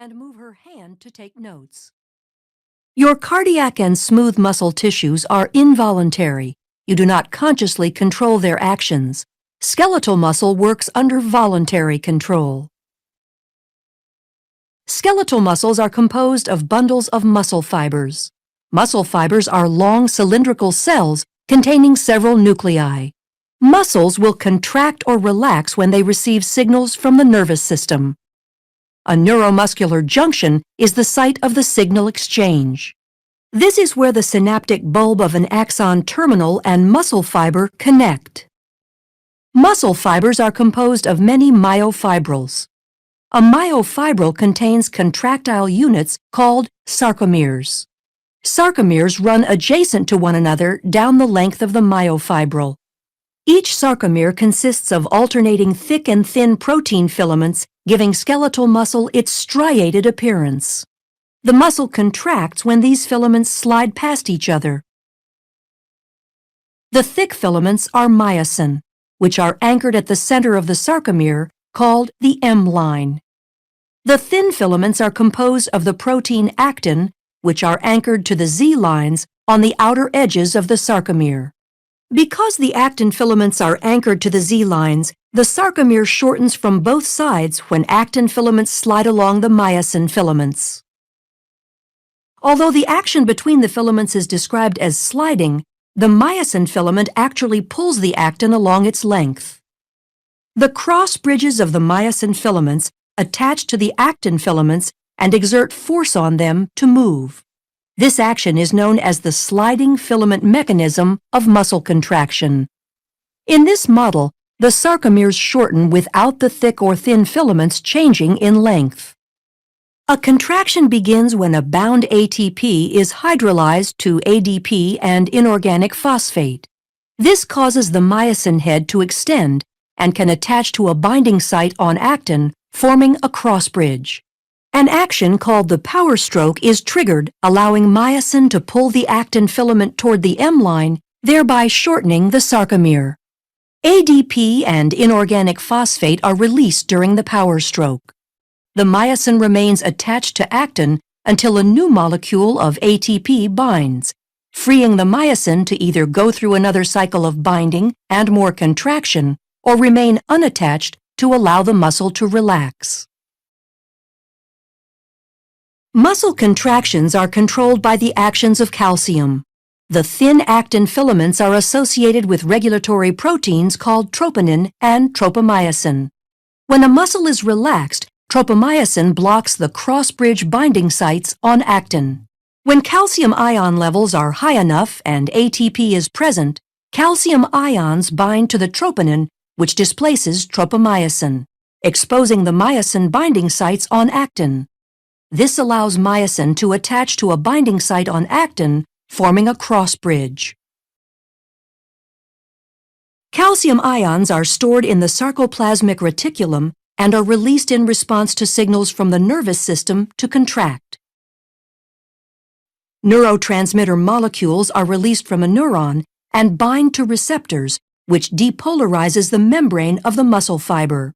and move her hand to take notes. Your cardiac and smooth muscle tissues are involuntary. You do not consciously control their actions. Skeletal muscle works under voluntary control. Skeletal muscles are composed of bundles of muscle fibers. Muscle fibers are long cylindrical cells containing several nuclei. Muscles will contract or relax when they receive signals from the nervous system. A neuromuscular junction is the site of the signal exchange. This is where the synaptic bulb of an axon terminal and muscle fiber connect. Muscle fibers are composed of many myofibrils. A myofibril contains contractile units called sarcomeres. Sarcomeres run adjacent to one another down the length of the myofibril. Each sarcomere consists of alternating thick and thin protein filaments, giving skeletal muscle its striated appearance. The muscle contracts when these filaments slide past each other. The thick filaments are myosin, which are anchored at the center of the sarcomere, called the M line. The thin filaments are composed of the protein actin, which are anchored to the Z lines on the outer edges of the sarcomere. Because the actin filaments are anchored to the Z lines, the sarcomere shortens from both sides when actin filaments slide along the myosin filaments. Although the action between the filaments is described as sliding, the myosin filament actually pulls the actin along its length. The cross bridges of the myosin filaments attach to the actin filaments and exert force on them to move. This action is known as the sliding filament mechanism of muscle contraction. In this model, the sarcomeres shorten without the thick or thin filaments changing in length. A contraction begins when a bound ATP is hydrolyzed to ADP and inorganic phosphate. This causes the myosin head to extend and can attach to a binding site on actin, forming a cross bridge. An action called the power stroke is triggered, allowing myosin to pull the actin filament toward the M line, thereby shortening the sarcomere. ADP and inorganic phosphate are released during the power stroke. The myosin remains attached to actin until a new molecule of ATP binds, freeing the myosin to either go through another cycle of binding and more contraction or remain unattached to allow the muscle to relax. Muscle contractions are controlled by the actions of calcium. The thin actin filaments are associated with regulatory proteins called troponin and tropomyosin. When a muscle is relaxed, tropomyosin blocks the cross-bridge binding sites on actin. When calcium ion levels are high enough and ATP is present, calcium ions bind to the troponin, which displaces tropomyosin, exposing the myosin binding sites on actin. This allows myosin to attach to a binding site on actin, forming a cross bridge. Calcium ions are stored in the sarcoplasmic reticulum and are released in response to signals from the nervous system to contract. Neurotransmitter molecules are released from a neuron and bind to receptors, which depolarizes the membrane of the muscle fiber.